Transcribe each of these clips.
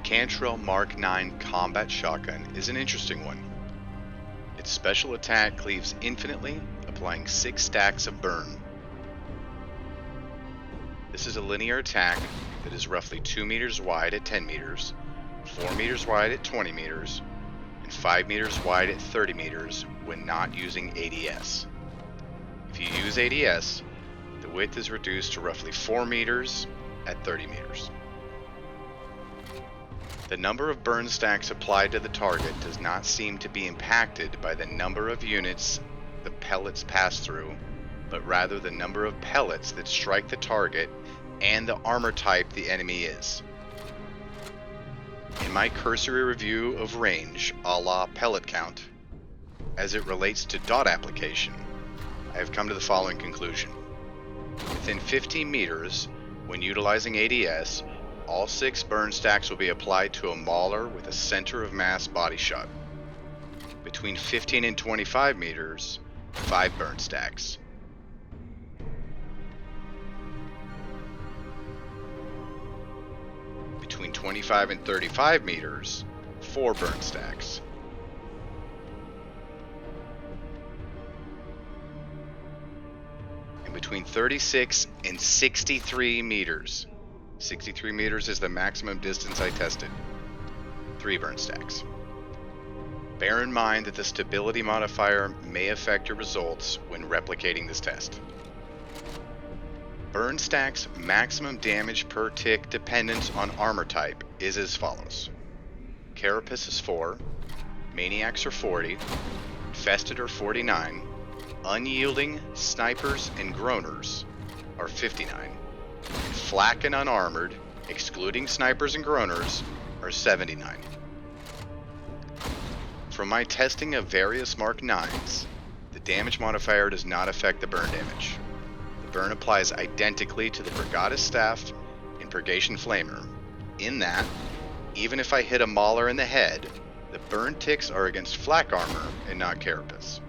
Kantrael Mk IX combat shotgun is an interesting one. Its special attack cleaves infinitely, applying 6 stacks of burn. This is a linear attack that is roughly 2 meters wide at 10 meters, 4 meters wide at 20 meters, and 5 meters wide at 30 meters when not using ADS. If you use ADS, the width is reduced to roughly 4 meters at 30 meters. The number of burn stacks applied to the target does not seem to be impacted by the number of units the pellets pass through, but rather the number of pellets that strike the target and the armor type the enemy is. In my cursory review of range, a la pellet count, as it relates to dot application, I have come to the following conclusion. Within 15 meters, when utilizing ADS, all 6 burn stacks will be applied to a mauler with a center of mass body shot. Between 15 and 25 meters, 5 burn stacks. Between 25 and 35 meters, 4 burn stacks. And between 36 and 63 meters, 63 meters is the maximum distance I tested, 3 burn stacks. Bear in mind that the stability modifier may affect your results when replicating this test. Burn stack's maximum damage per tick dependence on armor type is as follows. Carapace is 4, Maniacs are 40, Infested are 49, Unyielding, Snipers, and Groaners are 59. Flak and Unarmored, excluding Snipers and Groaners, are 79. From my testing of various Mk IXs, the damage modifier does not affect the burn damage. The burn applies identically to the Brigada Staff and Purgation Flamer, in that, even if I hit a mauler in the head, the burn ticks are against flak armor and not carapace.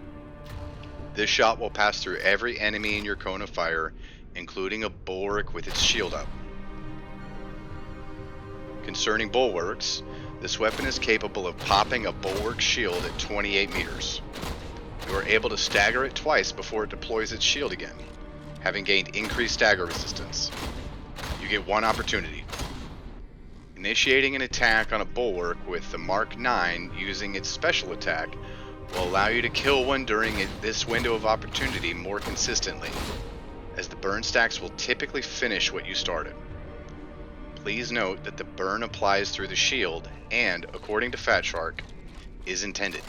This shot will pass through every enemy in your cone of fire, including a bulwark with its shield up. Concerning bulwarks, this weapon is capable of popping a bulwark shield at 28 meters. You are able to stagger it twice before it deploys its shield again, having gained increased stagger resistance. You get one opportunity. Initiating an attack on a bulwark with the Mk IX using its special attack will allow you to kill one during this window of opportunity more consistently, as the burn stacks will typically finish what you started. Please note that the burn applies through the shield and, according to Fat Shark, is intended.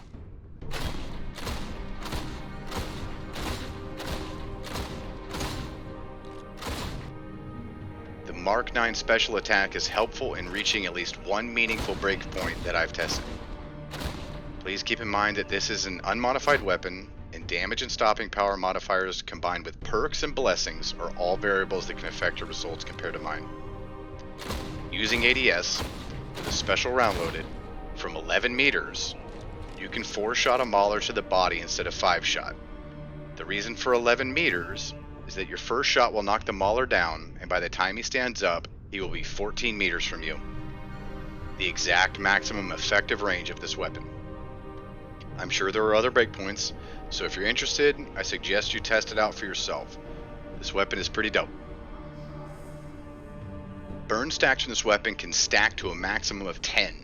The Mk IX special attack is helpful in reaching at least one meaningful breakpoint that I've tested. Please keep in mind that this is an unmodified weapon, and damage and stopping power modifiers combined with perks and blessings are all variables that can affect your results compared to mine. Using ADS, with a special round loaded, from 11 meters, you can 4-shot a mauler to the body instead of 5-shot. The reason for 11 meters is that your first shot will knock the mauler down, and by the time he stands up, he will be 14 meters from you. The exact maximum effective range of this weapon. I'm sure there are other breakpoints, so if you're interested, I suggest you test it out for yourself. This weapon is pretty dope. Burn stacks from this weapon can stack to a maximum of 10.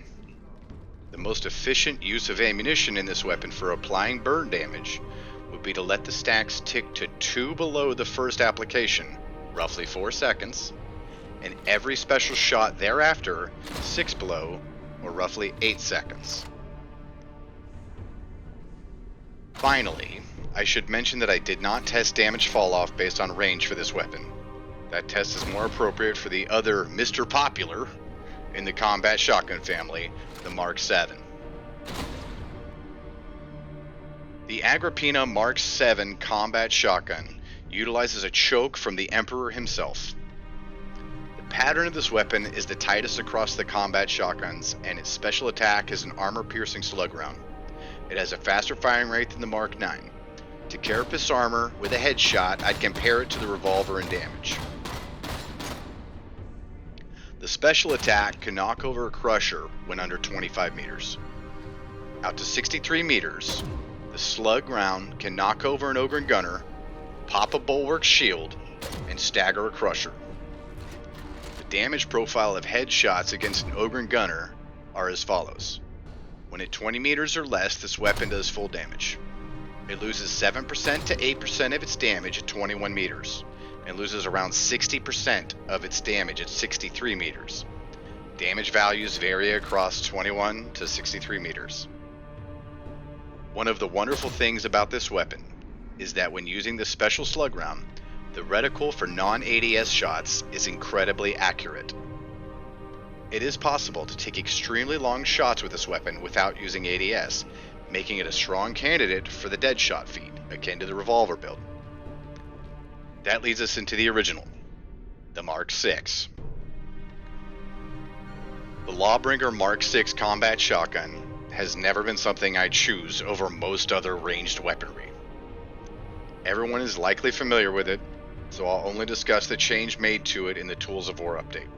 The most efficient use of ammunition in this weapon for applying burn damage would be to let the stacks tick to 2 below the first application, roughly 4 seconds, and every special shot thereafter 6 below, or roughly 8 seconds. Finally, I should mention that I did not test damage falloff based on range for this weapon. That test is more appropriate for the other Mr. Popular in the combat shotgun family, the Mk VII. The Agripinaa Mk VII combat shotgun utilizes a choke from the Emperor himself. The pattern of this weapon is the tightest across the combat shotguns, and its special attack is an armor-piercing slug round. It has a faster firing rate than the Mk IX. To carapace armor with a headshot, I'd compare it to the revolver in damage. The special attack can knock over a crusher when under 25 meters. Out to 63 meters, the slug round can knock over an ogre gunner, pop a bulwark shield, and stagger a crusher. The damage profile of headshots against an ogre gunner are as follows. When at 20 meters or less, this weapon does full damage. It loses 7% to 8% of its damage at 21 meters, and loses around 60% of its damage at 63 meters. Damage values vary across 21 to 63 meters. One of the wonderful things about this weapon is that when using the special slug round, the reticle for non-ADS shots is incredibly accurate. It is possible to take extremely long shots with this weapon without using ADS, making it a strong candidate for the dead shot feat, akin to the revolver build. That leads us into the original, the Mk VI. The Lawbringer Mk VI combat shotgun has never been something I'd choose over most other ranged weaponry. Everyone is likely familiar with it, so I'll only discuss the change made to it in the Tools of War update.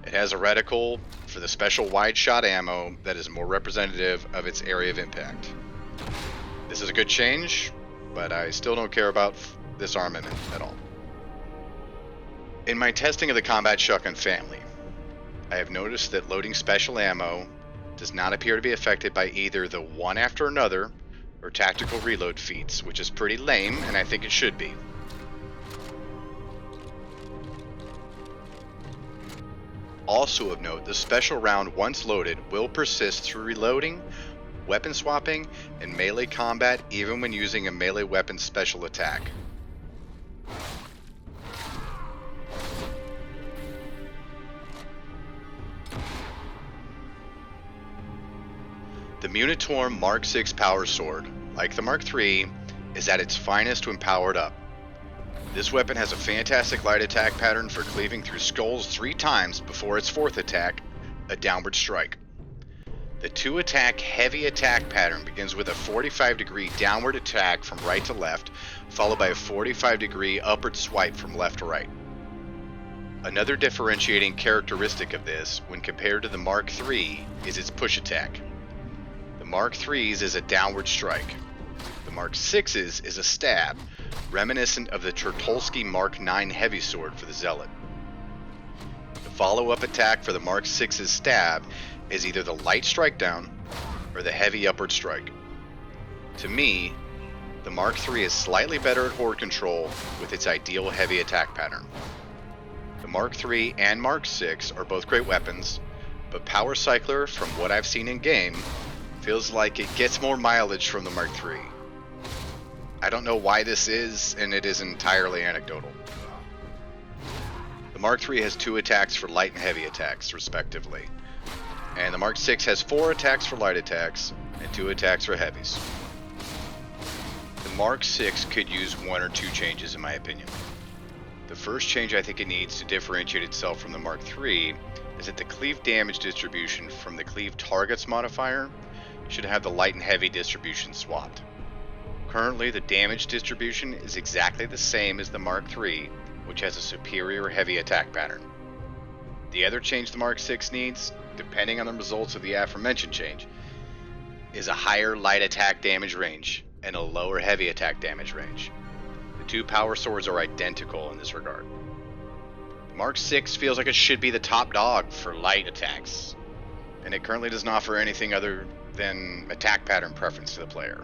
It has a reticle for the special wide shot ammo that is more representative of its area of impact. This is a good change, but I still don't care about this armament at all. In my testing of the combat shotgun family, I have noticed that loading special ammo does not appear to be affected by either the one after another or tactical reload feats, which is pretty lame, and I think it should be. Also of note, the special round, once loaded, will persist through reloading, weapon swapping, and melee combat, even when using a melee weapon special attack. The Munitorum Mk VI power sword, like the Mk III, is at its finest when powered up. This weapon has a fantastic light attack pattern for cleaving through skulls 3 times before its 4th attack, a downward strike. The 2-attack heavy attack pattern begins with a 45-degree downward attack from right to left, followed by a 45-degree upward swipe from left to right. Another differentiating characteristic of this, when compared to the Mk III, is its push attack. The Mk III's is a downward strike. The Mk VI's is a stab, reminiscent of the Chertolsky Mk IX heavy sword for the Zealot. The follow-up attack for the Mk VI's stab is either the light strike down or the heavy upward strike. To me, the Mk III is slightly better at horde control with its ideal heavy attack pattern. The Mk III and Mk VI are both great weapons, but Power Cycler, from what I've seen in game, feels like it gets more mileage from the Mk III. I don't know why this is, and it is entirely anecdotal. The Mk III has 2 attacks for light and heavy attacks, respectively, and the Mk VI has 4 attacks for light attacks and 2 attacks for heavies. The Mk VI could use 1 or 2 changes, in my opinion. The first change I think it needs to differentiate itself from the Mk III is that the cleave damage distribution from the cleave targets modifier should have the light and heavy distribution swapped. Currently, the damage distribution is exactly the same as the Mk III, which has a superior heavy attack pattern. The other change the Mk VI needs, depending on the results of the aforementioned change, is a higher light attack damage range and a lower heavy attack damage range. The 2 power swords are identical in this regard. The Mk VI feels like it should be the top dog for light attacks, and it currently doesn't offer anything other than attack pattern preference to the player.